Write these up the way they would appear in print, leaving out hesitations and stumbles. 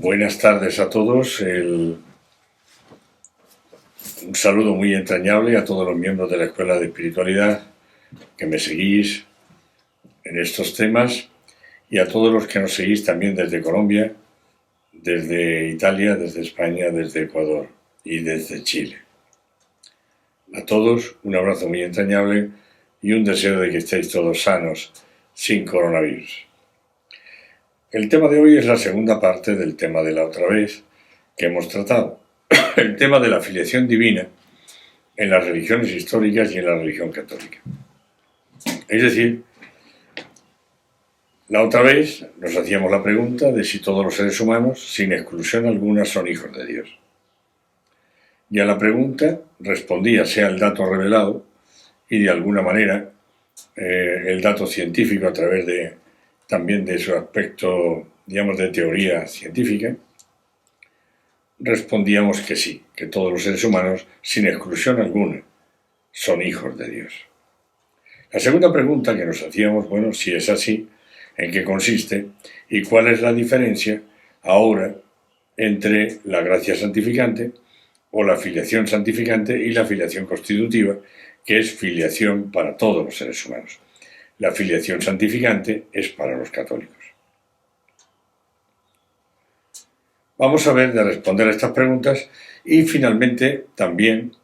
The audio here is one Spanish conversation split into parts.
Buenas tardes a todos. Un saludo muy entrañable a todos los miembros de la Escuela de Espiritualidad que me seguís en estos temas y a todos los que nos seguís también desde Colombia, desde Italia, desde España, desde Ecuador y desde Chile. A todos un abrazo muy entrañable y un deseo de que estéis todos sanos, sin coronavirus. El tema de hoy es la segunda parte del tema de la otra vez que hemos tratado, el tema de la filiación divina en las religiones históricas y en la religión católica. Es decir, la otra vez nos hacíamos la pregunta de si todos los seres humanos, sin exclusión alguna, son hijos de Dios. Y a la pregunta respondía sea el dato revelado y de alguna manera el dato científico a través también de su aspecto, digamos, de teoría científica, respondíamos que sí, que todos los seres humanos, sin exclusión alguna, son hijos de Dios. La segunda pregunta que nos hacíamos, bueno, si es así, ¿en qué consiste? ¿Y cuál es la diferencia ahora entre la gracia santificante o la filiación santificante y la filiación constitutiva, que es filiación para todos los seres humanos? La filiación santificante es para los católicos. Vamos a ver de responder a estas preguntas y finalmente también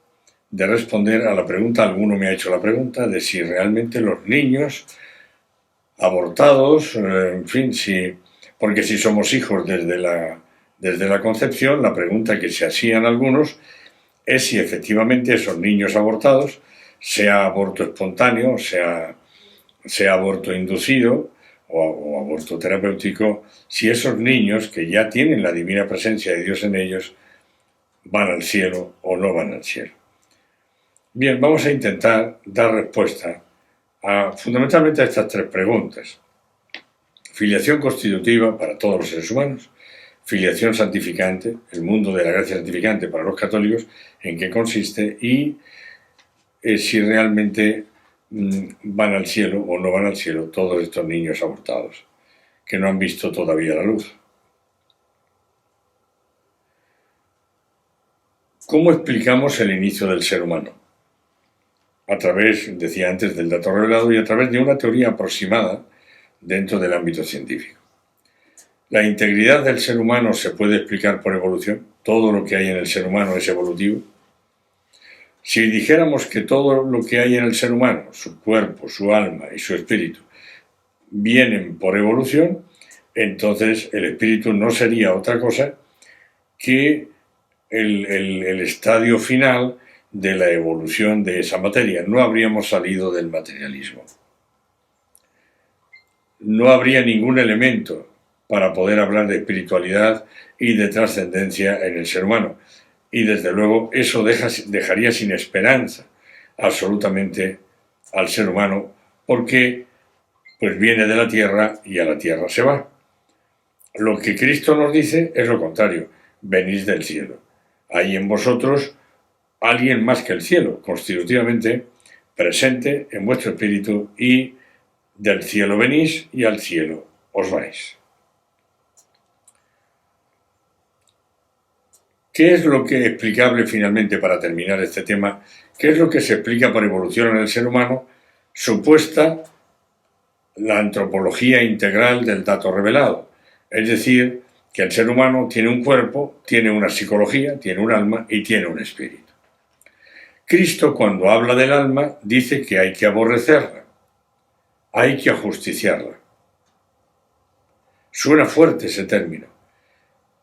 de responder a la pregunta, alguno me ha hecho la pregunta de si realmente los niños abortados, en fin, porque si somos hijos desde la concepción, la pregunta que se hacían algunos es si efectivamente esos niños abortados, sea aborto espontáneo, sea aborto inducido o aborto terapéutico, si esos niños que ya tienen la divina presencia de Dios en ellos van al cielo o no van al cielo. Bien, vamos a intentar dar respuesta fundamentalmente a estas tres preguntas. Filiación constitutiva para todos los seres humanos, filiación santificante, el mundo de la gracia santificante para los católicos, en qué consiste y si realmente van al cielo o no van al cielo todos estos niños abortados, que no han visto todavía la luz. ¿Cómo explicamos el inicio del ser humano? A través, decía antes, del dato revelado y a través de una teoría aproximada dentro del ámbito científico. ¿La integridad del ser humano se puede explicar por evolución? ¿Todo lo que hay en el ser humano es evolutivo? Si dijéramos que todo lo que hay en el ser humano, su cuerpo, su alma y su espíritu, vienen por evolución, entonces el espíritu no sería otra cosa que el estadio final de la evolución de esa materia. No habríamos salido del materialismo. No habría ningún elemento para poder hablar de espiritualidad y de trascendencia en el ser humano. Y desde luego eso dejaría sin esperanza absolutamente al ser humano, porque pues viene de la tierra y a la tierra se va. Lo que Cristo nos dice es lo contrario: venís del cielo. Hay en vosotros alguien más que el cielo, constitutivamente presente en vuestro espíritu, y del cielo venís y al cielo os vais. ¿Qué es lo que es explicable finalmente para terminar este tema? ¿Qué es lo que se explica por evolución en el ser humano? Supuesta la antropología integral del dato revelado. Es decir, que el ser humano tiene un cuerpo, tiene una psicología, tiene un alma y tiene un espíritu. Cristo, cuando habla del alma, dice que hay que aborrecerla, hay que ajusticiarla. Suena fuerte ese término,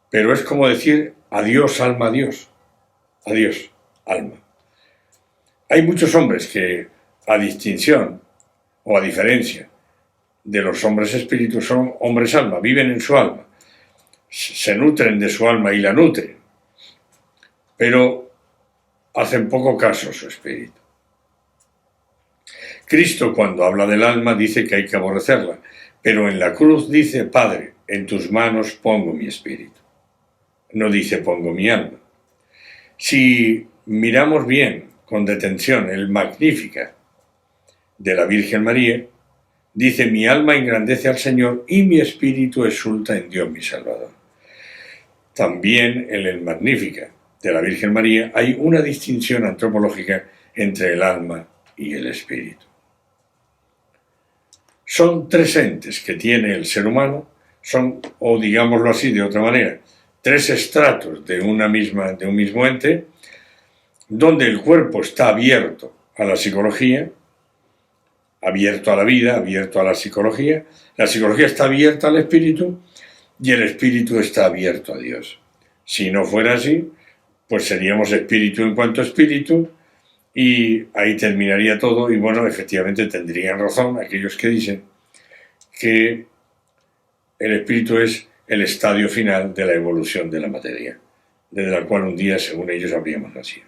pero es como decir adiós, alma, adiós. Adiós, alma. Hay muchos hombres que, a distinción o a diferencia de los hombres espíritus, son hombres alma, viven en su alma, se nutren de su alma y la nutren, pero hacen poco caso a su espíritu. Cristo, cuando habla del alma, dice que hay que aborrecerla, pero en la cruz dice: Padre, en tus manos pongo mi espíritu. No dice pongo mi alma. Si miramos bien, con detención, el Magníficat de la Virgen María, dice: mi alma engrandece al Señor y mi espíritu exulta en Dios mi Salvador. También en el Magnífica de la Virgen María hay una distinción antropológica entre el alma y el espíritu. Son tres entes que tiene el ser humano, o digámoslo así de otra manera, tres estratos de un mismo ente, donde el cuerpo está abierto a la psicología, abierto a la vida, abierto a la psicología está abierta al espíritu y el espíritu está abierto a Dios. Si no fuera así, pues seríamos espíritu en cuanto a espíritu y ahí terminaría todo y bueno, efectivamente tendrían razón aquellos que dicen que el espíritu es el estadio final de la evolución de la materia, desde la cual un día, según ellos, habríamos nacido.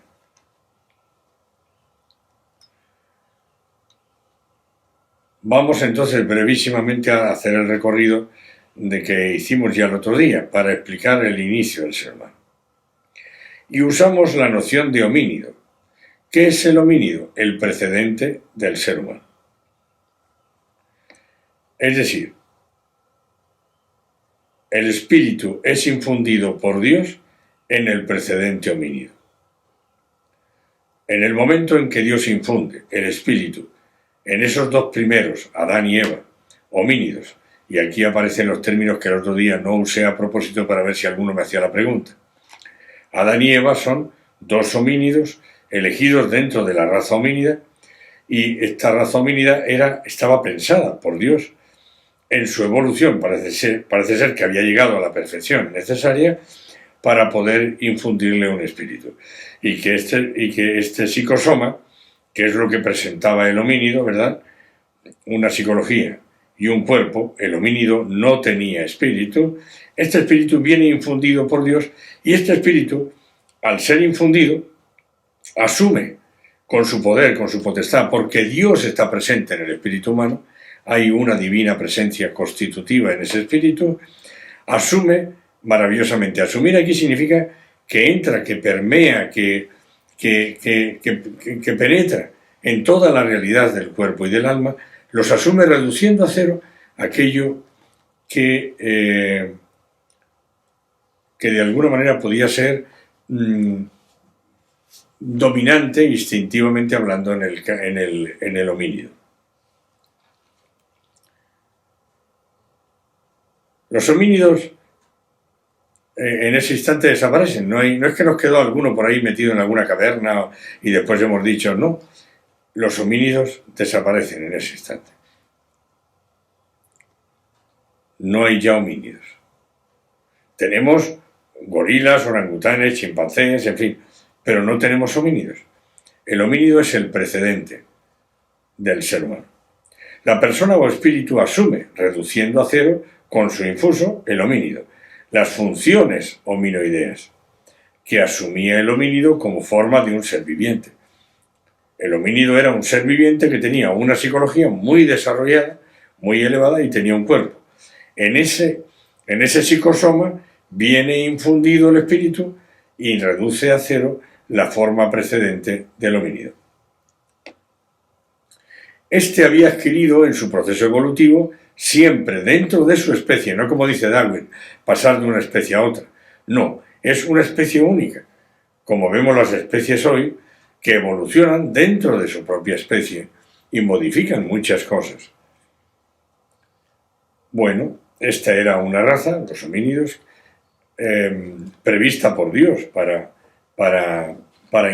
Vamos entonces brevísimamente a hacer el recorrido de que hicimos ya el otro día para explicar el inicio del ser humano. Y usamos la noción de homínido. ¿Qué es el homínido? El precedente del ser humano. Es decir, el espíritu es infundido por Dios en el precedente homínido. En el momento en que Dios infunde el espíritu en esos dos primeros, Adán y Eva, homínidos, y aquí aparecen los términos que el otro día no usé a propósito para ver si alguno me hacía la pregunta. Adán y Eva son dos homínidos elegidos dentro de la raza homínida y esta raza homínida estaba pensada por Dios en su evolución. Parece ser que había llegado a la perfección necesaria para poder infundirle un espíritu y que este psicosoma, que es lo que presentaba el homínido, ¿verdad?, una psicología y un cuerpo, el homínido no tenía espíritu, este espíritu viene infundido por Dios y este espíritu, al ser infundido, asume con su poder, con su potestad, porque Dios está presente en el espíritu humano, hay una divina presencia constitutiva en ese espíritu, asume maravillosamente. Asumir aquí significa que entra, que permea, que penetra en toda la realidad del cuerpo y del alma, los asume reduciendo a cero aquello que de alguna manera podía ser dominante, instintivamente hablando, en el homínido. Los homínidos en ese instante desaparecen, no es que nos quedó alguno por ahí metido en alguna caverna y después hemos dicho, no, los homínidos desaparecen en ese instante. No hay ya homínidos. Tenemos gorilas, orangutanes, chimpancés, en fin, pero no tenemos homínidos. El homínido es el precedente del ser humano. La persona o espíritu asume, reduciendo a cero, con su infuso, el homínido, las funciones hominoideas, que asumía el homínido como forma de un ser viviente. El homínido era un ser viviente que tenía una psicología muy desarrollada, muy elevada y tenía un cuerpo. En ese psicosoma viene infundido el espíritu y reduce a cero la forma precedente del homínido. Este había adquirido en su proceso evolutivo siempre dentro de su especie, no como dice Darwin, pasar de una especie a otra. No, es una especie única, como vemos las especies hoy, que evolucionan dentro de su propia especie y modifican muchas cosas. Bueno, esta era una raza, los homínidos, prevista por Dios para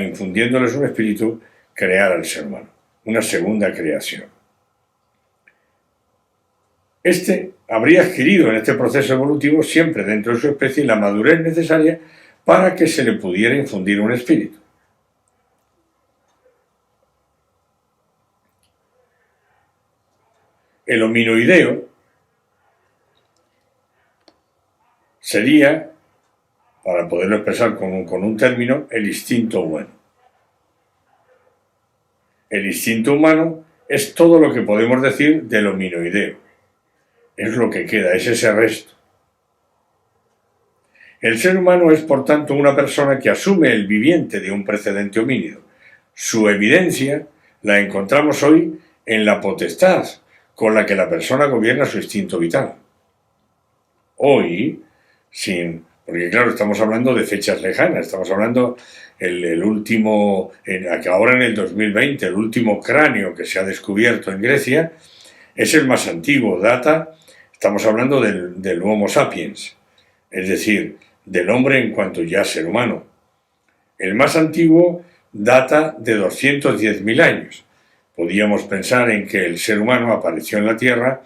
infundiéndoles un espíritu, crear al ser humano, una segunda creación. Este habría adquirido en este proceso evolutivo siempre dentro de su especie la madurez necesaria para que se le pudiera infundir un espíritu. El hominoideo sería, para poderlo expresar con un término, el instinto humano. El instinto humano es todo lo que podemos decir del hominoideo. Es lo que queda, es ese resto. El ser humano es, por tanto, una persona que asume el viviente de un precedente homínido. Su evidencia la encontramos hoy en la potestad con la que la persona gobierna su instinto vital. Hoy, sin Porque claro, estamos hablando de fechas lejanas, estamos hablando el último, ahora en el 2020, el último cráneo que se ha descubierto en Grecia es el más antiguo, estamos hablando del Homo sapiens, es decir, del hombre en cuanto ya ser humano. El más antiguo data de 210.000 años. Podríamos pensar en que el ser humano apareció en la Tierra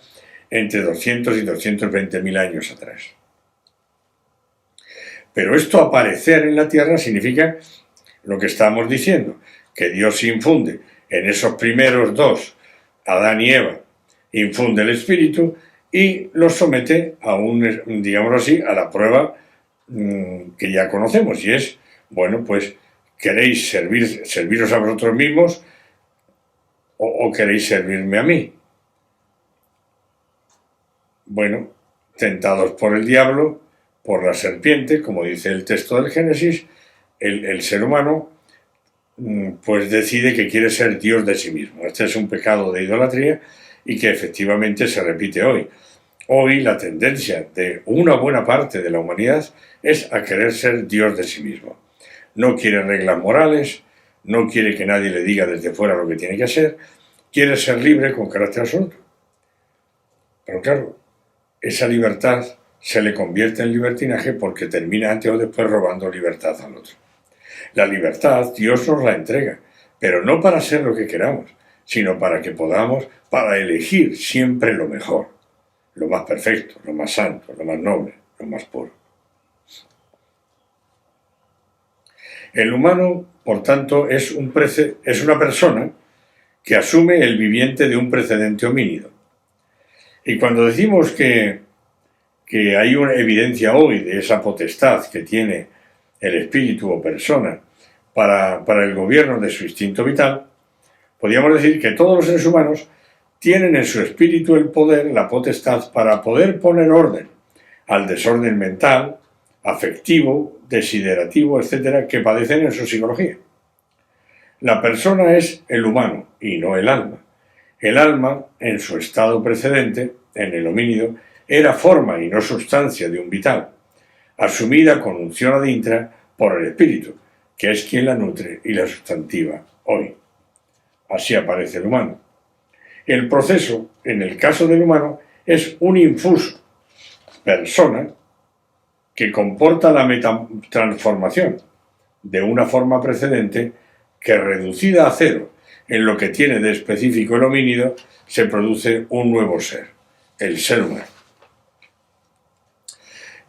entre 200 y 220.000 años atrás. Pero esto aparecer en la Tierra significa lo que estamos diciendo, que Dios infunde en esos primeros dos, Adán y Eva, infunde el Espíritu y los somete a digámoslo así, a la prueba que ya conocemos, y es, bueno, pues, ¿queréis serviros a vosotros mismos o queréis servirme a mí? Bueno, tentados por el diablo, por la serpiente, como dice el texto del Génesis, el ser humano pues decide que quiere ser Dios de sí mismo. Este es un pecado de idolatría y que efectivamente se repite hoy. Hoy la tendencia de una buena parte de la humanidad es a querer ser Dios de sí mismo. No quiere reglas morales, no quiere que nadie le diga desde fuera lo que tiene que hacer, quiere ser libre con carácter absoluto. Pero claro, esa libertad se le convierte en libertinaje porque termina antes o después robando libertad al otro. La libertad Dios nos la entrega, pero no para ser lo que queramos, sino para que podamos, para elegir siempre lo mejor, lo más perfecto, lo más santo, lo más noble, lo más puro. El humano, por tanto, es una persona que asume el viviente de un precedente homínido. Y cuando decimos que hay una evidencia hoy de esa potestad que tiene el espíritu o persona para el gobierno de su instinto vital, podríamos decir que todos los seres humanos tienen en su espíritu el poder, la potestad, para poder poner orden al desorden mental, afectivo, desiderativo, etcétera, que padecen en su psicología. La persona es el humano y no el alma. El alma, en su estado precedente, en el homínido, era forma y no sustancia de un vital, asumida con unción ad intra por el espíritu, que es quien la nutre y la sustantiva hoy. Así aparece el humano. El proceso, en el caso del humano, es un infuso, persona, que comporta la transformación de una forma precedente que, reducida a cero en lo que tiene de específico el homínido, se produce un nuevo ser, el ser humano.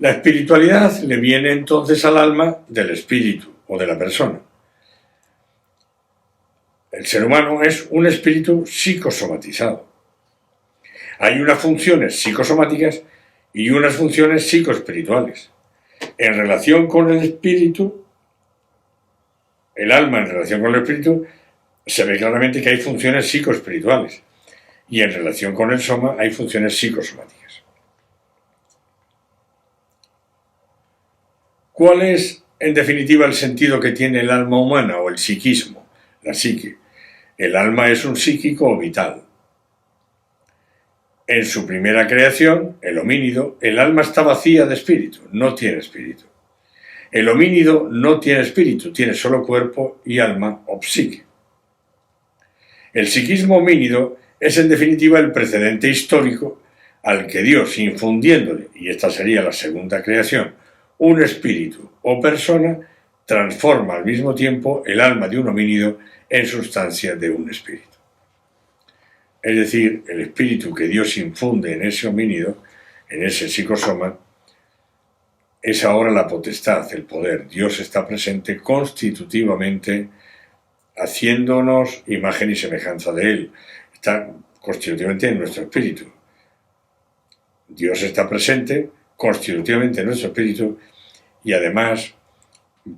La espiritualidad le viene entonces al alma del espíritu o de la persona. El ser humano es un espíritu psicosomatizado. Hay unas funciones psicosomáticas y unas funciones psicoespirituales. En relación con el espíritu, el alma en relación con el espíritu, se ve claramente que hay funciones psicoespirituales. Y en relación con el soma hay funciones psicosomáticas. ¿Cuál es, en definitiva, el sentido que tiene el alma humana o el psiquismo, la psique? El alma es un psíquico vital. En su primera creación, el homínido, el alma está vacía de espíritu, no tiene espíritu. El homínido no tiene espíritu, tiene solo cuerpo y alma o psique. El psiquismo homínido es en definitiva el precedente histórico al que Dios, infundiéndole, y esta sería la segunda creación, un espíritu o persona, transforma al mismo tiempo el alma de un homínido en sustancia de un espíritu. Es decir, el espíritu que Dios infunde en ese homínido, en ese psicosoma, es ahora la potestad, el poder. Dios está presente constitutivamente, haciéndonos imagen y semejanza de Él. Está constitutivamente en nuestro espíritu. Dios está presente constitutivamente en nuestro espíritu y además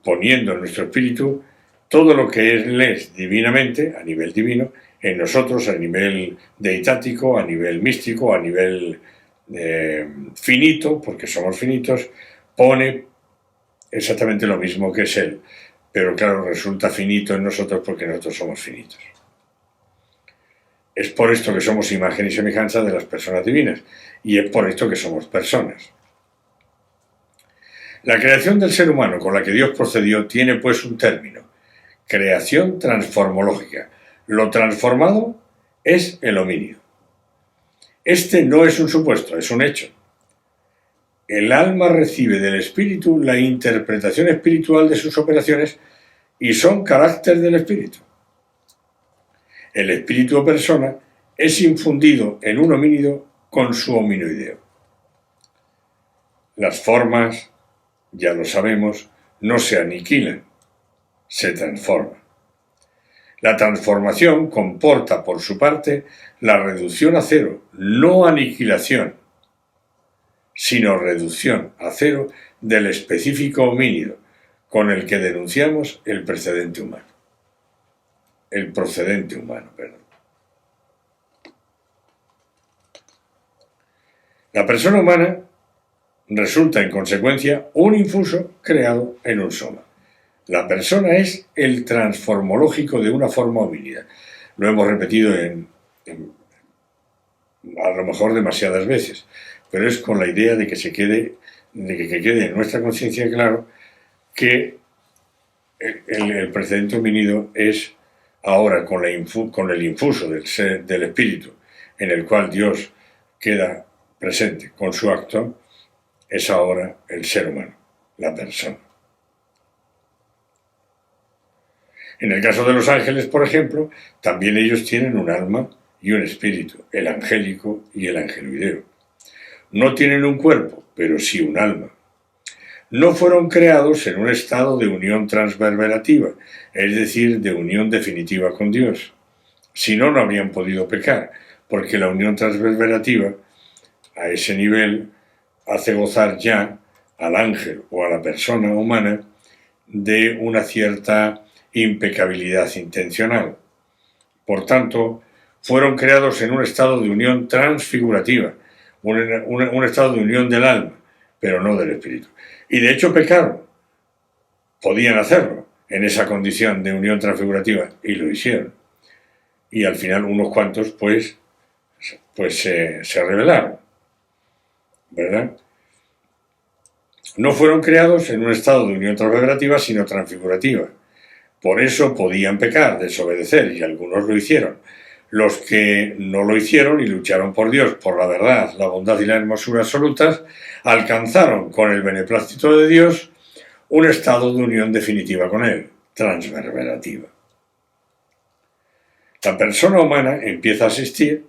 poniendo en nuestro espíritu todo lo que Él es divinamente, a nivel divino, en nosotros a nivel deitático, a nivel místico, a nivel finito, porque somos finitos, pone exactamente lo mismo que es Él. Pero claro, resulta finito en nosotros porque nosotros somos finitos. Es por esto que somos imagen y semejanza de las personas divinas y es por esto que somos personas. La creación del ser humano con la que Dios procedió tiene pues un término: creación transformológica. Lo transformado es el homínido. Este no es un supuesto, es un hecho. El alma recibe del espíritu la interpretación espiritual de sus operaciones y son carácter del espíritu. El espíritu o persona es infundido en un homínido con su hominoideo. Las formas, ya lo sabemos, no se aniquilan, se transforman. La transformación comporta, por su parte, la reducción a cero, no aniquilación, sino reducción a cero del específico homínido con el que denunciamos el procedente humano. La persona humana resulta, en consecuencia, un infuso creado en un soma. La persona es el transformológico de una forma homínida. Lo hemos repetido a lo mejor demasiadas veces, pero es con la idea de que quede en nuestra conciencia claro que el precedente homínido es ahora con el infuso del espíritu en el cual Dios queda presente con su acto, es ahora el ser humano, la persona. En el caso de los ángeles, por ejemplo, también ellos tienen un alma y un espíritu, el angélico y el angeloideo. No tienen un cuerpo, pero sí un alma. No fueron creados en un estado de unión transverberativa, es decir, de unión definitiva con Dios. Si no, no habrían podido pecar, porque la unión transverberativa, a ese nivel, hace gozar ya al ángel o a la persona humana de una cierta impecabilidad intencional. Por tanto, fueron creados en un estado de unión transfigurativa, un estado de unión del alma, pero no del espíritu. Y de hecho pecaron, podían hacerlo en esa condición de unión transfigurativa, y lo hicieron. Y al final unos cuantos pues se rebelaron, ¿verdad? No fueron creados en un estado de unión transfigurativa, sino transfigurativa. Por eso podían pecar, desobedecer, y algunos lo hicieron. Los que no lo hicieron y lucharon por Dios, por la verdad, la bondad y la hermosura absolutas, alcanzaron con el beneplácito de Dios un estado de unión definitiva con Él, transverberativa. La persona humana empieza a existir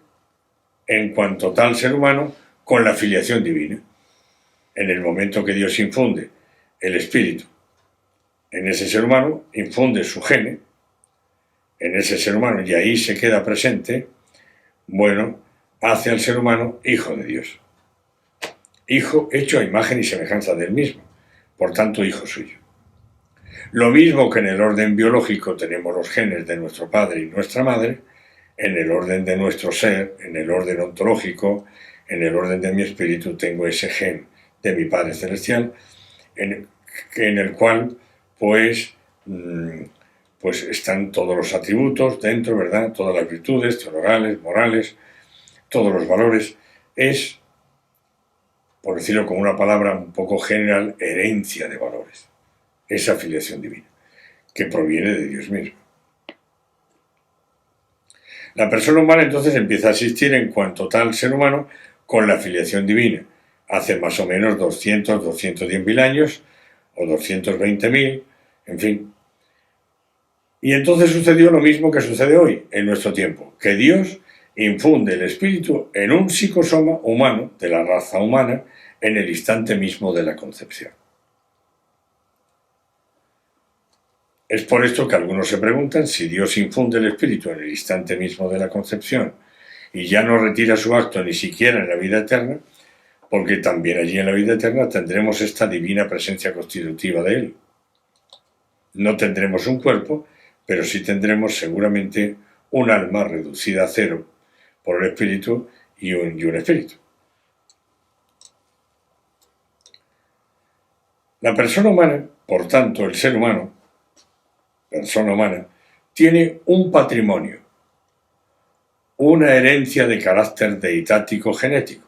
en cuanto tal ser humano con la filiación divina. En el momento que Dios infunde el espíritu en ese ser humano, infunde su gene en ese ser humano y ahí se queda presente, bueno, hace al ser humano hijo de Dios. Hijo hecho a imagen y semejanza del mismo, por tanto hijo suyo. Lo mismo que en el orden biológico tenemos los genes de nuestro padre y nuestra madre, en el orden de nuestro ser, en el orden ontológico, en el orden de mi espíritu tengo ese gen de mi Padre Celestial, en el cual pues están todos los atributos dentro, ¿verdad? Todas las virtudes teologales, morales, todos los valores. Es, por decirlo con una palabra un poco general, herencia de valores. Esa filiación divina, que proviene de Dios mismo. La persona humana entonces empieza a existir en cuanto tal ser humano con la filiación divina. Hace más o menos 210.000 años, o 220.000, en fin. Y entonces sucedió lo mismo que sucede hoy, en nuestro tiempo, que Dios infunde el espíritu en un psicosoma humano, de la raza humana, en el instante mismo de la concepción. Es por esto que algunos se preguntan si Dios infunde el espíritu en el instante mismo de la concepción y ya no retira su acto ni siquiera en la vida eterna, porque también allí en la vida eterna tendremos esta divina presencia constitutiva de Él. No tendremos un cuerpo, pero sí tendremos seguramente un alma reducida a cero por el espíritu y un espíritu. La persona humana, por tanto el ser humano, persona humana, tiene un patrimonio, una herencia de carácter deitático genético,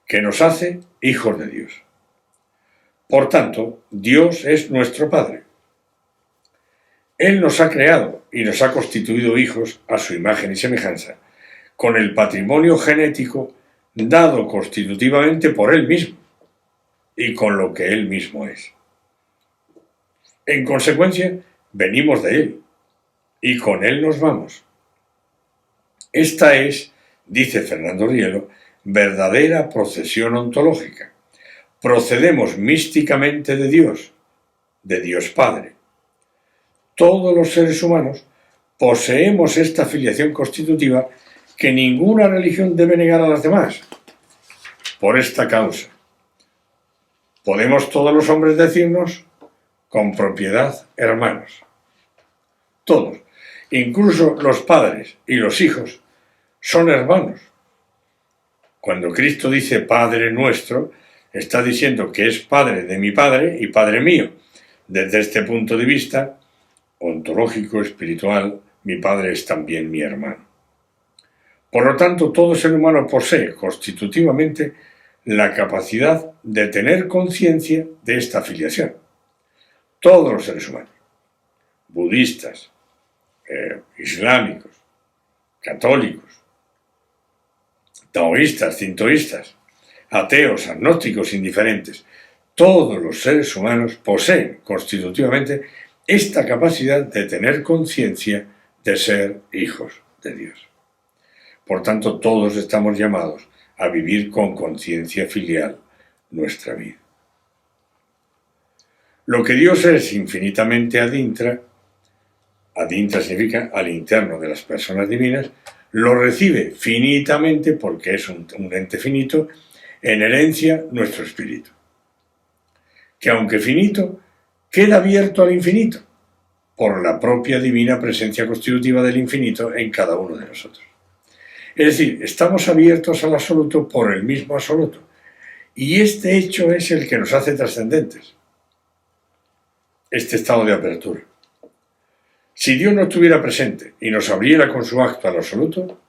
que nos hace hijos de Dios. Por tanto, Dios es nuestro Padre. Él nos ha creado y nos ha constituido hijos a su imagen y semejanza, con el patrimonio genético dado constitutivamente por Él mismo y con lo que Él mismo es. En consecuencia, venimos de Él y con Él nos vamos. Esta es, dice Fernando Rielo, verdadera procesión ontológica. Procedemos místicamente de Dios Padre. Todos los seres humanos poseemos esta filiación constitutiva que ninguna religión debe negar a las demás. Por esta causa, podemos todos los hombres decirnos con propiedad hermanos. Todos, incluso los padres y los hijos, son hermanos. Cuando Cristo dice Padre nuestro, está diciendo que es Padre de mi Padre y Padre mío. Desde este punto de vista ontológico, espiritual, mi Padre es también mi hermano. Por lo tanto, todo ser humano posee constitutivamente la capacidad de tener conciencia de esta filiación. Todos los seres humanos, budistas, islámicos, católicos, taoístas, sintoístas, ateos, agnósticos, indiferentes, todos los seres humanos poseen constitutivamente esta capacidad de tener conciencia de ser hijos de Dios. Por tanto, todos estamos llamados a vivir con conciencia filial nuestra vida. Lo que Dios es infinitamente ad intra significa al interno de las personas divinas, lo recibe finitamente, porque es un ente finito, en herencia nuestro espíritu, que aunque finito, queda abierto al infinito, por la propia divina presencia constitutiva del infinito en cada uno de nosotros. Es decir, estamos abiertos al absoluto por el mismo absoluto, y este hecho es el que nos hace trascendentes, este estado de apertura. Si Dios no estuviera presente y nos abriera con su acto al absoluto,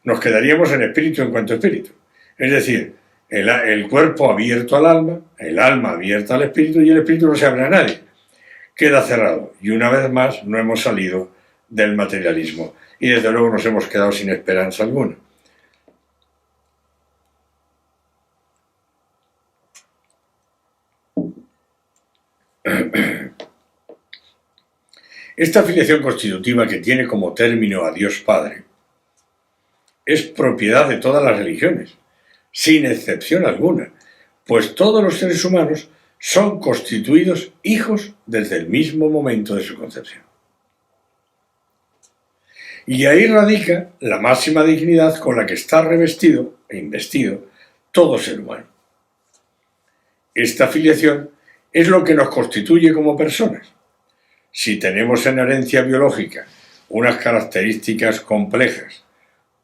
nos quedaríamos en espíritu en cuanto espíritu. Es decir, el cuerpo abierto al alma, el alma abierta al espíritu y el espíritu no se abre a nadie. Queda cerrado y una vez más no hemos salido del materialismo y desde luego nos hemos quedado sin esperanza alguna. Esta filiación constitutiva que tiene como término a Dios Padre es propiedad de todas las religiones, sin excepción alguna, pues todos los seres humanos son constituidos hijos desde el mismo momento de su concepción. Y ahí radica la máxima dignidad con la que está revestido e investido todo ser humano. Esta filiación es lo que nos constituye como personas. Si tenemos en herencia biológica unas características complejas,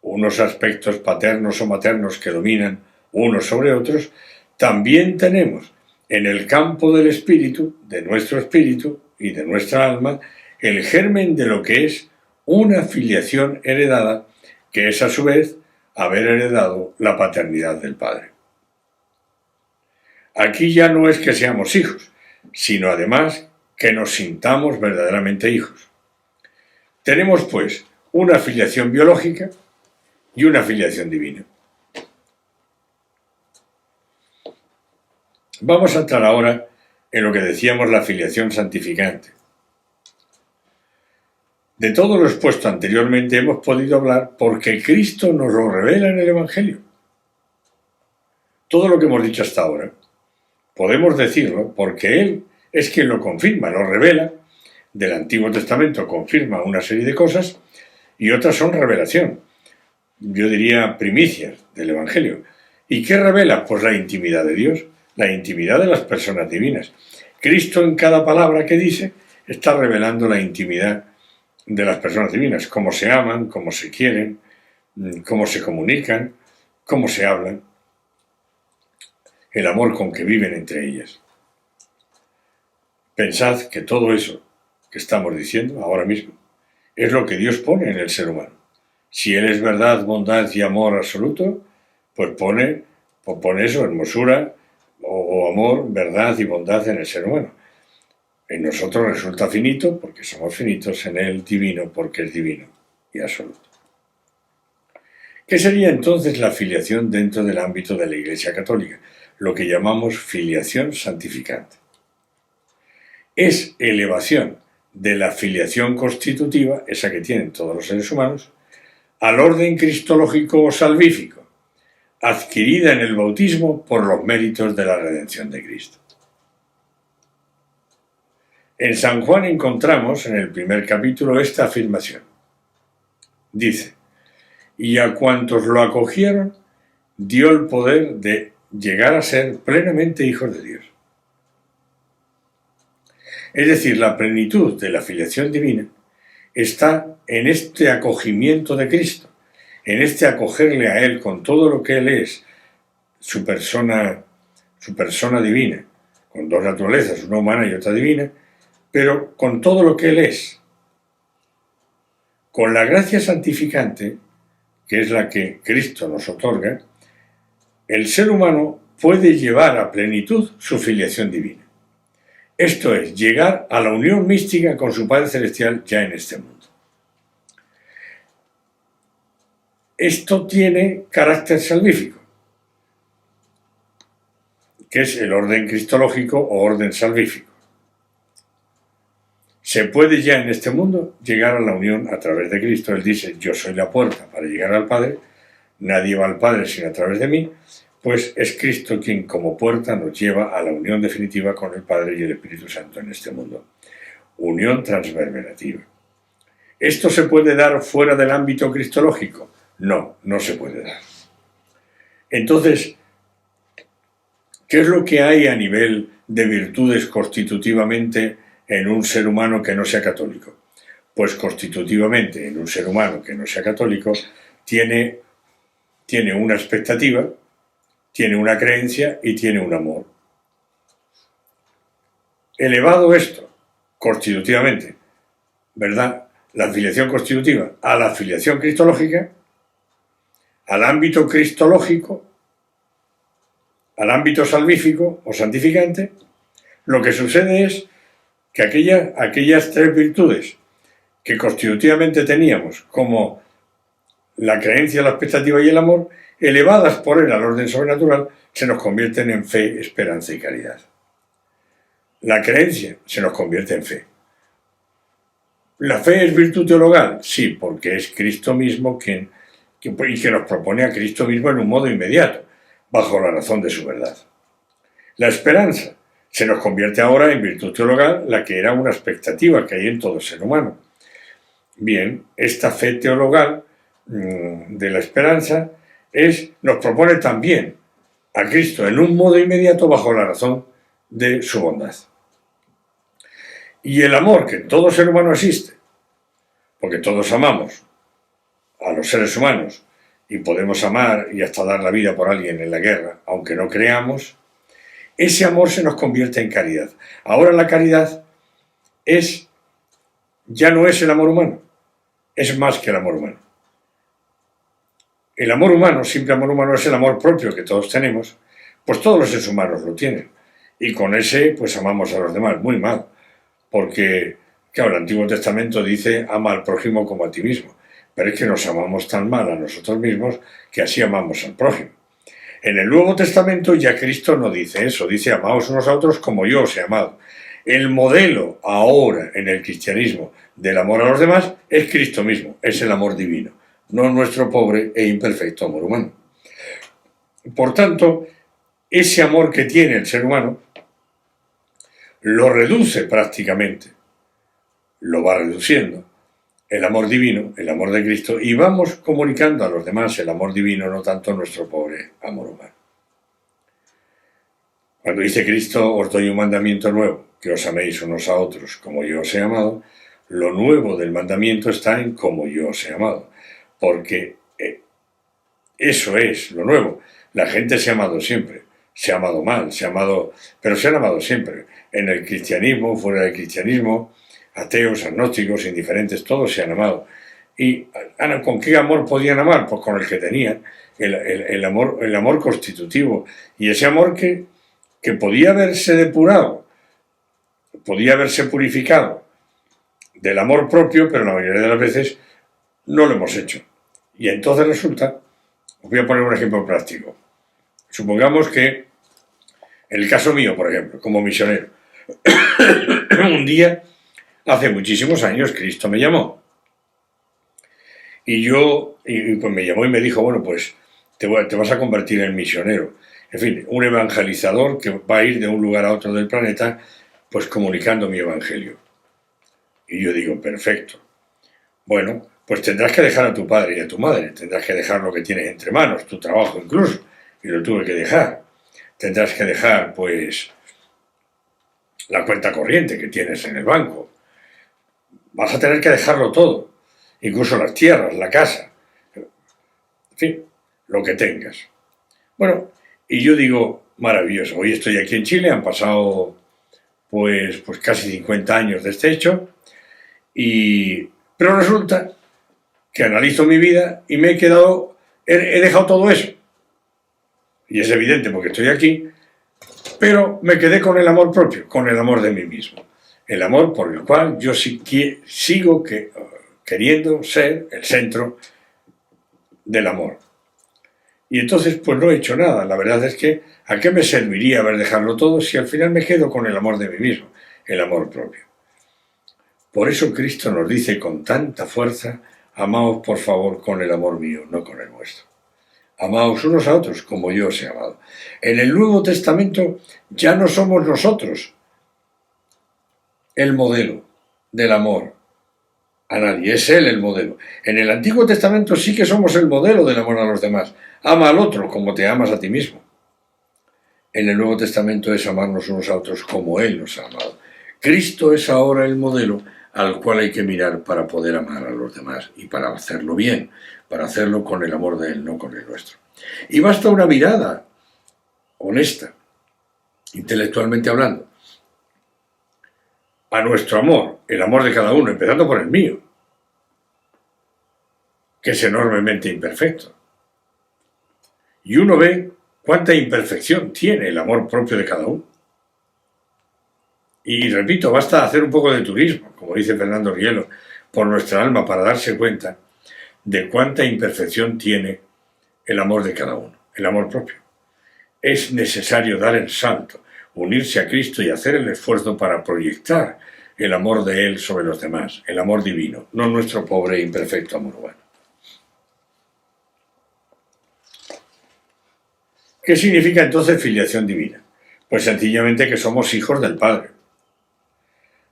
unos aspectos paternos o maternos que dominan unos sobre otros, también tenemos en el campo del espíritu, de nuestro espíritu y de nuestra alma, el germen de lo que es una filiación heredada, que es a su vez haber heredado la paternidad del Padre. Aquí ya no es que seamos hijos, sino además que nos sintamos verdaderamente hijos. Tenemos pues una filiación biológica y una filiación divina. Vamos a entrar ahora en lo que decíamos la filiación santificante. De todo lo expuesto anteriormente hemos podido hablar porque Cristo nos lo revela en el Evangelio. Todo lo que hemos dicho hasta ahora podemos decirlo porque Él es quien lo confirma, lo revela. Del Antiguo Testamento confirma una serie de cosas y otras son revelación. Yo diría primicias del Evangelio. ¿Y qué revela? Pues la intimidad de Dios, la intimidad de las personas divinas. Cristo en cada palabra que dice está revelando la intimidad de las personas divinas, cómo se aman, cómo se quieren, cómo se comunican, cómo se hablan, el amor con que viven entre ellas. Pensad que todo eso que estamos diciendo ahora mismo es lo que Dios pone en el ser humano. Si Él es verdad, bondad y amor absoluto, pues pone eso, hermosura, o amor, verdad y bondad en el ser humano. En nosotros resulta finito porque somos finitos, en él divino porque es divino y absoluto. ¿Qué sería entonces la filiación dentro del ámbito de la Iglesia Católica? Lo que llamamos filiación santificante. Es elevación de la filiación constitutiva, esa que tienen todos los seres humanos, al orden cristológico o salvífico, adquirida en el bautismo por los méritos de la redención de Cristo. En San Juan encontramos en el primer capítulo esta afirmación. Dice: y a cuantos lo acogieron, dio el poder de llegar a ser plenamente hijos de Dios. Es decir, la plenitud de la filiación divina está en este acogimiento de Cristo, en este acogerle a Él con todo lo que Él es, su persona divina, con dos naturalezas, una humana y otra divina, pero con todo lo que Él es. Con la gracia santificante, que es la que Cristo nos otorga, el ser humano puede llevar a plenitud su filiación divina. Esto es, llegar a la unión mística con su Padre Celestial ya en este mundo. Esto tiene carácter salvífico, que es el orden cristológico o orden salvífico. Se puede ya en este mundo llegar a la unión a través de Cristo. Él dice: yo soy la puerta para llegar al Padre, nadie va al Padre sino a través de mí. Pues es Cristo quien como puerta nos lleva a la unión definitiva con el Padre y el Espíritu Santo en este mundo. Unión transverberativa. ¿Esto se puede dar fuera del ámbito cristológico? No, no se puede dar. Entonces, ¿qué es lo que hay a nivel de virtudes constitutivamente en un ser humano que no sea católico? Pues constitutivamente en un ser humano que no sea católico tiene una expectativa, tiene una creencia y tiene un amor. Elevado esto constitutivamente, ¿verdad?, la filiación constitutiva a la filiación cristológica, al ámbito cristológico, al ámbito salvífico o santificante, lo que sucede es que aquellas tres virtudes que constitutivamente teníamos, como la creencia, la expectativa y el amor, elevadas por él al orden sobrenatural, se nos convierten en fe, esperanza y caridad. La creencia se nos convierte en fe. ¿La fe es virtud teologal? Sí, porque es Cristo mismo quien nos propone a Cristo mismo en un modo inmediato, bajo la razón de su verdad. La esperanza se nos convierte ahora en virtud teologal, la que era una expectativa que hay en todo ser humano. Bien, esta fe teologal de la esperanza nos propone también a Cristo en un modo inmediato bajo la razón de su bondad. Y el amor que en todo ser humano existe, porque todos amamos a los seres humanos y podemos amar y hasta dar la vida por alguien en la guerra, aunque no creamos, ese amor se nos convierte en caridad. Ahora la caridad ya no es el amor humano, es más que el amor humano. El amor humano, simple amor humano, es el amor propio que todos tenemos, pues todos los seres humanos lo tienen. Y con ese, pues amamos a los demás, muy mal. Porque, claro, el Antiguo Testamento dice: ama al prójimo como a ti mismo. Pero es que nos amamos tan mal a nosotros mismos que así amamos al prójimo. En el Nuevo Testamento ya Cristo no dice eso, dice: amaos unos a otros como yo os he amado. El modelo ahora en el cristianismo del amor a los demás es Cristo mismo, es el amor divino, no nuestro pobre e imperfecto amor humano. Por tanto, ese amor que tiene el ser humano lo reduce prácticamente, lo va reduciendo, el amor divino, el amor de Cristo, y vamos comunicando a los demás el amor divino, no tanto nuestro pobre amor humano. Cuando dice Cristo: os doy un mandamiento nuevo, que os améis unos a otros como yo os he amado, lo nuevo del mandamiento está en como yo os he amado, porque eso es lo nuevo. La gente se ha amado siempre, se ha amado mal, pero se han amado siempre. En el cristianismo, fuera del cristianismo, ateos, agnósticos, indiferentes, todos se han amado. ¿Y con qué amor podían amar? Pues con el que tenían, el amor constitutivo. Y ese amor que que podía haberse depurado, podía haberse purificado del amor propio, pero la mayoría de las veces no lo hemos hecho. Y entonces resulta, os voy a poner un ejemplo práctico. Supongamos que, en el caso mío, por ejemplo, como misionero, un día, hace muchísimos años, Cristo me llamó. Y pues me llamó y me dijo, bueno, pues te vas a convertir en misionero. En fin, un evangelizador que va a ir de un lugar a otro del planeta, pues comunicando mi evangelio. Y yo digo, perfecto. Bueno, pues tendrás que dejar a tu padre y a tu madre, tendrás que dejar lo que tienes entre manos, tu trabajo incluso, y lo tuve que dejar. Tendrás que dejar, pues, la cuenta corriente que tienes en el banco. Vas a tener que dejarlo todo, incluso las tierras, la casa, en fin, lo que tengas. Bueno, y yo digo, maravilloso, hoy estoy aquí en Chile, han pasado pues casi 50 años de este hecho, pero resulta que analizo mi vida y me he dejado todo eso. Y es evidente porque estoy aquí, pero me quedé con el amor propio, con el amor de mí mismo. El amor por el cual yo sigo queriendo ser el centro del amor. Y entonces pues no he hecho nada. La verdad es que ¿a qué me serviría haber dejado todo si al final me quedo con el amor de mí mismo, el amor propio? Por eso Cristo nos dice con tanta fuerza, amaos por favor con el amor mío, no con el vuestro. Amaos unos a otros como yo os he amado. En el Nuevo Testamento ya no somos nosotros el modelo del amor a nadie, es Él el modelo. En el Antiguo Testamento sí que somos el modelo del amor a los demás. Ama al otro como te amas a ti mismo. En el Nuevo Testamento es amarnos unos a otros como Él nos ha amado. Cristo es ahora el modelo al cual hay que mirar para poder amar a los demás y para hacerlo bien, para hacerlo con el amor de Él, no con el nuestro. Y basta una mirada honesta, intelectualmente hablando, a nuestro amor, el amor de cada uno, empezando por el mío, que es enormemente imperfecto. Y uno ve cuánta imperfección tiene el amor propio de cada uno. Y repito, basta hacer un poco de turismo, como dice Fernando Rielo, por nuestra alma para darse cuenta de cuánta imperfección tiene el amor de cada uno, el amor propio. Es necesario dar el salto, unirse a Cristo y hacer el esfuerzo para proyectar el amor de Él sobre los demás, el amor divino, no nuestro pobre e imperfecto amor humano. ¿Qué significa entonces filiación divina? Pues sencillamente que somos hijos del Padre.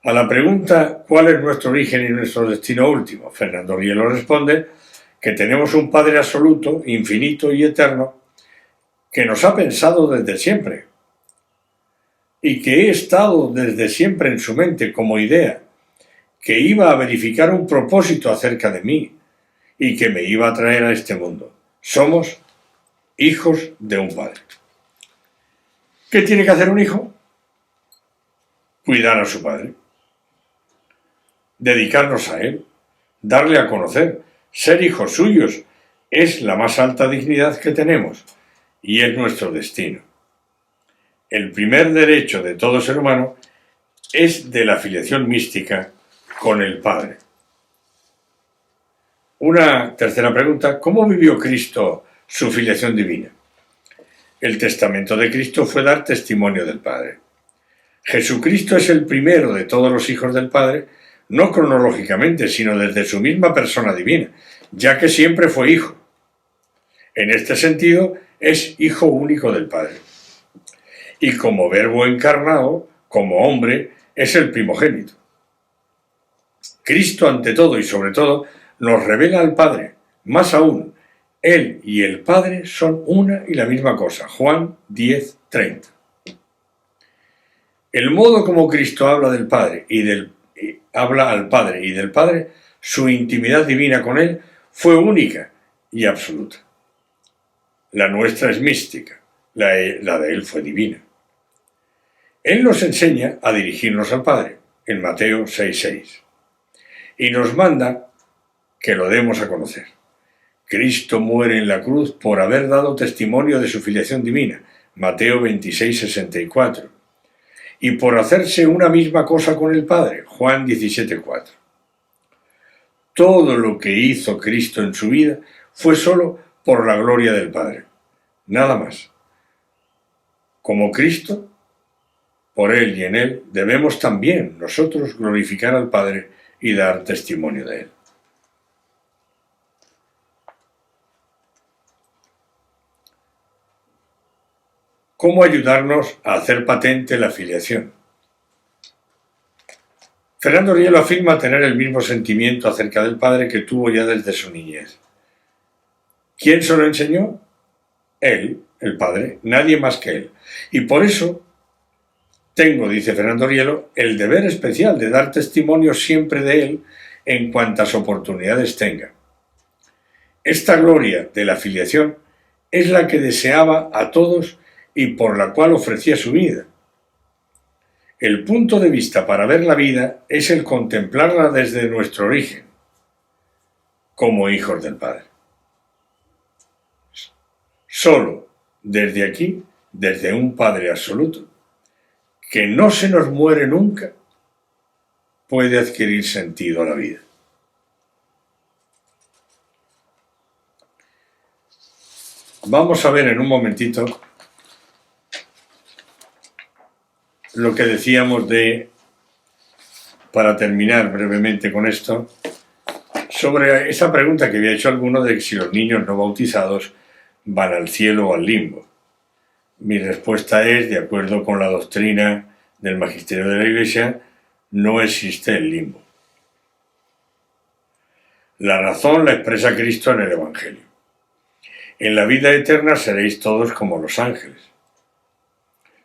A la pregunta ¿cuál es nuestro origen y nuestro destino último? Fernando Rielo responde que tenemos un Padre absoluto, infinito y eterno, que nos ha pensado desde siempre y que he estado desde siempre en su mente como idea, que iba a verificar un propósito acerca de mí y que me iba a traer a este mundo. Somos hijos de un Padre. ¿Qué tiene que hacer un hijo? Cuidar a su padre, dedicarnos a él, darle a conocer, ser hijos suyos, es la más alta dignidad que tenemos y es nuestro destino. El primer derecho de todo ser humano es de la filiación mística con el Padre. Una tercera pregunta, ¿cómo vivió Cristo su filiación divina? El testamento de Cristo fue dar testimonio del Padre. Jesucristo es el primero de todos los hijos del Padre, no cronológicamente, sino desde su misma persona divina, ya que siempre fue hijo. En este sentido, es hijo único del Padre. Y como verbo encarnado, como hombre, es el primogénito. Cristo, ante todo y sobre todo, nos revela al Padre. Más aún, Él y el Padre son una y la misma cosa. Juan 10:30. El modo como Cristo habla del Padre habla al Padre y del Padre, su intimidad divina con Él fue única y absoluta. La nuestra es mística, la de Él fue divina. Él nos enseña a dirigirnos al Padre, en Mateo 6:6, y nos manda que lo demos a conocer. Cristo muere en la cruz por haber dado testimonio de su filiación divina. Mateo 26, 64. Y por hacerse una misma cosa con el Padre, Juan 17, 4. Todo lo que hizo Cristo en su vida fue solo por la gloria del Padre, nada más. Como Cristo, por Él y en Él, debemos también nosotros glorificar al Padre y dar testimonio de Él. ¿Cómo ayudarnos a hacer patente la filiación? Fernando Rielo afirma tener el mismo sentimiento acerca del Padre que tuvo ya desde su niñez. ¿Quién se lo enseñó? Él, el Padre, nadie más que Él. Y por eso tengo, dice Fernando Rielo, el deber especial de dar testimonio siempre de Él en cuantas oportunidades tenga. Esta gloria de la filiación es la que deseaba a todos y por la cual ofrecía su vida. El punto de vista para ver la vida es el contemplarla desde nuestro origen, como hijos del Padre. Solo desde aquí, desde un Padre absoluto, que no se nos muere nunca, puede adquirir sentido a la vida. Vamos a ver en un momentito lo que decíamos para terminar brevemente con esto, sobre esa pregunta que había hecho alguno de si los niños no bautizados van al cielo o al limbo. Mi respuesta es, de acuerdo con la doctrina del magisterio de la Iglesia, no existe el limbo. La razón la expresa Cristo en el Evangelio. En la vida eterna seréis todos como los ángeles.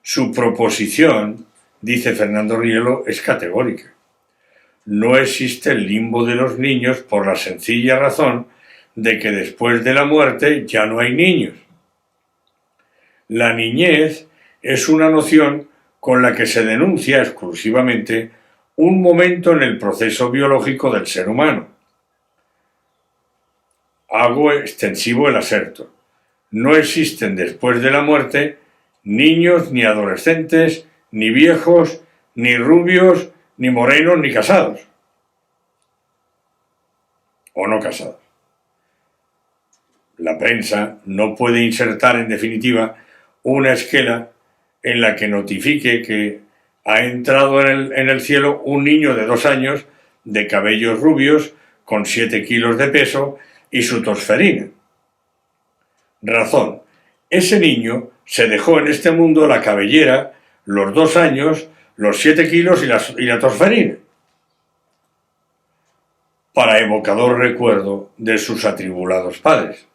Su proposición, dice Fernando Rielo, es categórica. No existe el limbo de los niños por la sencilla razón de que después de la muerte ya no hay niños. La niñez es una noción con la que se denuncia exclusivamente un momento en el proceso biológico del ser humano. Hago extensivo el aserto. No existen después de la muerte niños, ni adolescentes, ni viejos, ni rubios, ni morenos, ni casados. O no casados. La prensa no puede insertar, en definitiva, una esquela en la que notifique que ha entrado en el cielo un niño de 2 años, de cabellos rubios, con 7 kilos de peso y su tosferina. Razón. Ese niño se dejó en este mundo la cabellera, los 2 años, los 7 kilos y la tosferina, para evocador recuerdo de sus atribulados padres.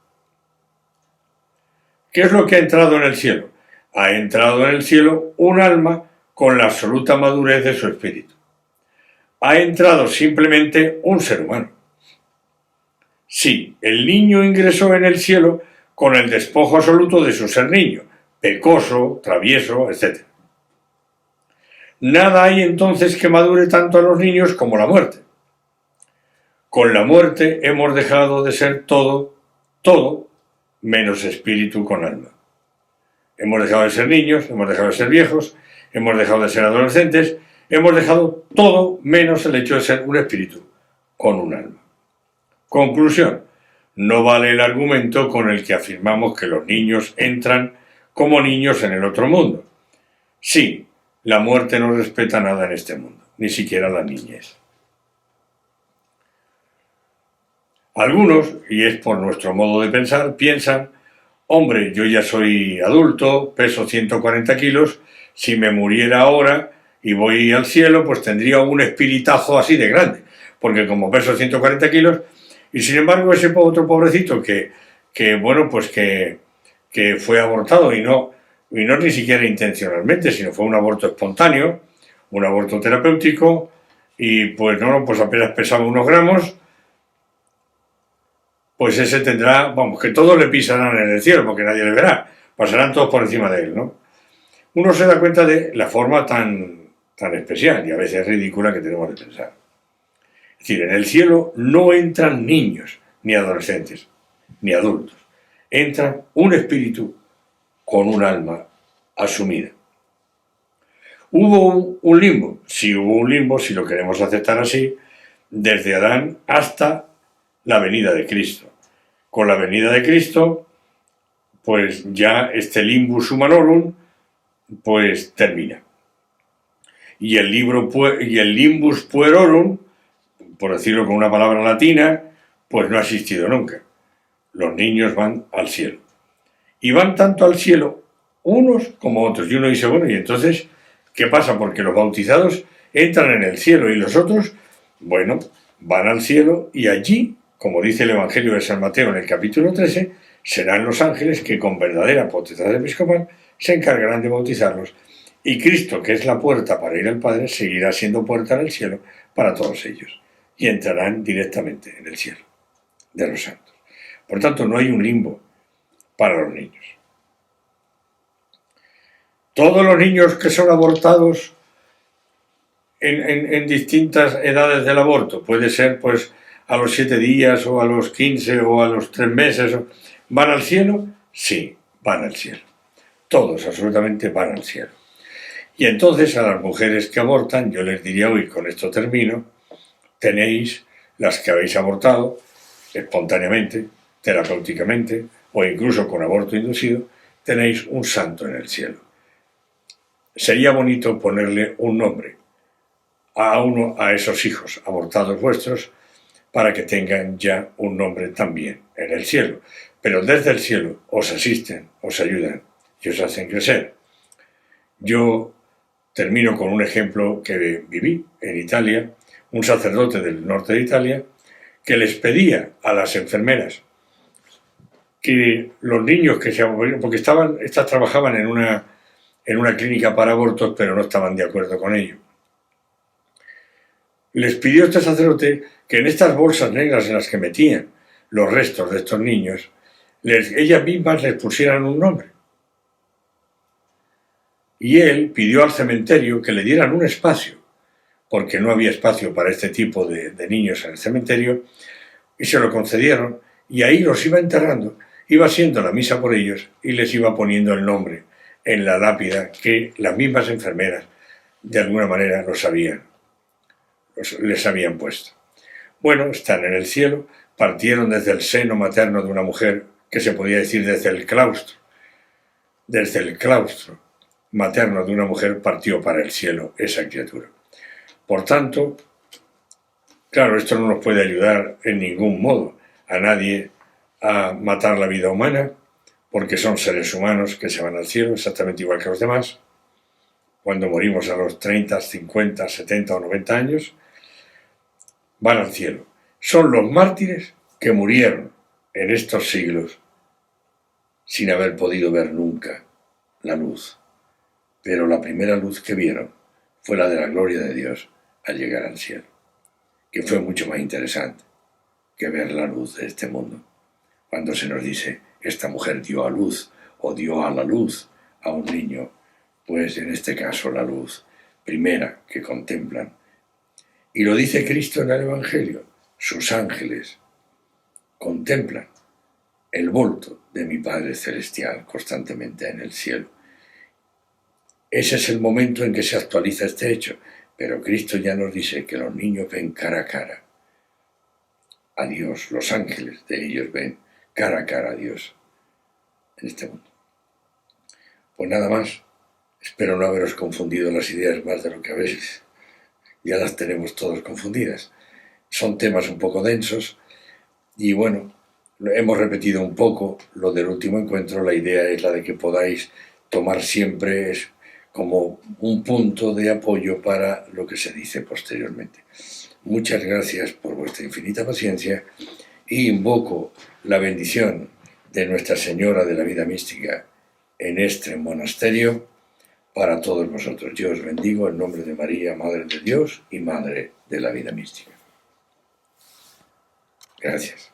¿Qué es lo que ha entrado en el cielo? Ha entrado en el cielo un alma con la absoluta madurez de su espíritu. Ha entrado simplemente un ser humano. Sí, el niño ingresó en el cielo con el despojo absoluto de su ser niño, pecoso, travieso, etc. Nada hay entonces que madure tanto a los niños como la muerte. Con la muerte hemos dejado de ser todo, menos espíritu con alma. Hemos dejado de ser niños, hemos dejado de ser viejos, hemos dejado de ser adolescentes, hemos dejado todo menos el hecho de ser un espíritu con un alma. Conclusión. No vale el argumento con el que afirmamos que los niños entran como niños en el otro mundo. Sí, la muerte no respeta nada en este mundo, ni siquiera la niñez. Algunos, y es por nuestro modo de pensar, piensan, hombre, yo ya soy adulto, peso 140 kilos, si me muriera ahora y voy al cielo, pues tendría un espiritazo así de grande, porque como peso 140 kilos, y sin embargo ese otro pobrecito que fue abortado y no ni siquiera intencionalmente, sino fue un aborto espontáneo, un aborto terapéutico, y pues apenas pesaba unos gramos, pues ese tendrá, que todos le pisarán en el cielo, porque nadie le verá, pasarán todos por encima de él, ¿no? Uno se da cuenta de la forma tan especial y a veces ridícula que tenemos de pensar. Es decir, en el cielo no entran niños, ni adolescentes, ni adultos. Entra un espíritu con un alma asumida. ¿Hubo un limbo? Sí hubo un limbo, si lo queremos aceptar así, desde Adán hasta la venida de Cristo. Con la venida de Cristo, pues ya este limbus humanorum, pues termina. Y el limbus puerorum, por decirlo con una palabra latina, pues no ha existido nunca. Los niños van al cielo. Y van tanto al cielo unos como otros. Y uno dice, bueno, ¿y entonces qué pasa? Porque los bautizados entran en el cielo y los otros, bueno, van al cielo y allí, como dice el Evangelio de San Mateo en el capítulo 13, serán los ángeles que con verdadera potestad episcopal se encargarán de bautizarlos. Y Cristo, que es la puerta para ir al Padre, seguirá siendo puerta en el cielo para todos ellos. Y entrarán directamente en el cielo de los santos. Por tanto, no hay un limbo para los niños. Todos los niños que son abortados en distintas edades del aborto, puede ser pues a los 7 días o a los 15 o a los 3 meses, ¿van al cielo? Sí, van al cielo. Todos absolutamente van al cielo. Y entonces a las mujeres que abortan, yo les diría hoy, con esto termino, tenéis las que habéis abortado espontáneamente, terapéuticamente o incluso con aborto inducido, tenéis un santo en el cielo. Sería bonito ponerle un nombre a esos hijos abortados vuestros para que tengan ya un nombre también en el cielo. Pero desde el cielo os asisten, os ayudan y os hacen crecer. Yo termino con un ejemplo que viví en Italia, un sacerdote del norte de Italia que les pedía a las enfermeras que los niños que se abortaban, porque estas trabajaban en una clínica para abortos, pero no estaban de acuerdo con ello. Les pidió este sacerdote que en estas bolsas negras en las que metían los restos de estos niños, ellas mismas les pusieran un nombre. Y él pidió al cementerio que le dieran un espacio, porque no había espacio para este tipo de niños en el cementerio, y se lo concedieron, y ahí los iba enterrando, iba haciendo la misa por ellos y les iba poniendo el nombre en la lápida que las mismas enfermeras de alguna manera les habían puesto. Bueno, están en el cielo, partieron desde el seno materno de una mujer, que se podía decir desde el claustro materno de una mujer partió para el cielo esa criatura. Por tanto, claro, esto no nos puede ayudar en ningún modo a nadie a matar la vida humana, porque son seres humanos que se van al cielo exactamente igual que los demás. Cuando morimos a los 30, 50, 70 o 90 años, van al cielo. Son los mártires que murieron en estos siglos sin haber podido ver nunca la luz. Pero la primera luz que vieron fue la de la gloria de Dios al llegar al cielo, que fue mucho más interesante que ver la luz de este mundo. Cuando se nos dice, esta mujer dio a luz o dio a la luz a un niño, pues en este caso la luz primera que contemplan. Y lo dice Cristo en el Evangelio, sus ángeles contemplan el volto de mi Padre Celestial constantemente en el cielo. Ese es el momento en que se actualiza este hecho, pero Cristo ya nos dice que los niños ven cara a cara a Dios, los ángeles de ellos ven cara a cara a Dios en este mundo. Pues nada más, espero no haberos confundido las ideas más de lo que a veces ya las tenemos todos confundidas. Son temas un poco densos y bueno, hemos repetido un poco lo del último encuentro. La idea es la de que podáis tomar siempre como un punto de apoyo para lo que se dice posteriormente. Muchas gracias por vuestra infinita paciencia y invoco la bendición de Nuestra Señora de la Vida Mística en este monasterio para todos vosotros. Yo os bendigo en nombre de María, Madre de Dios y Madre de la Vida Mística. Gracias.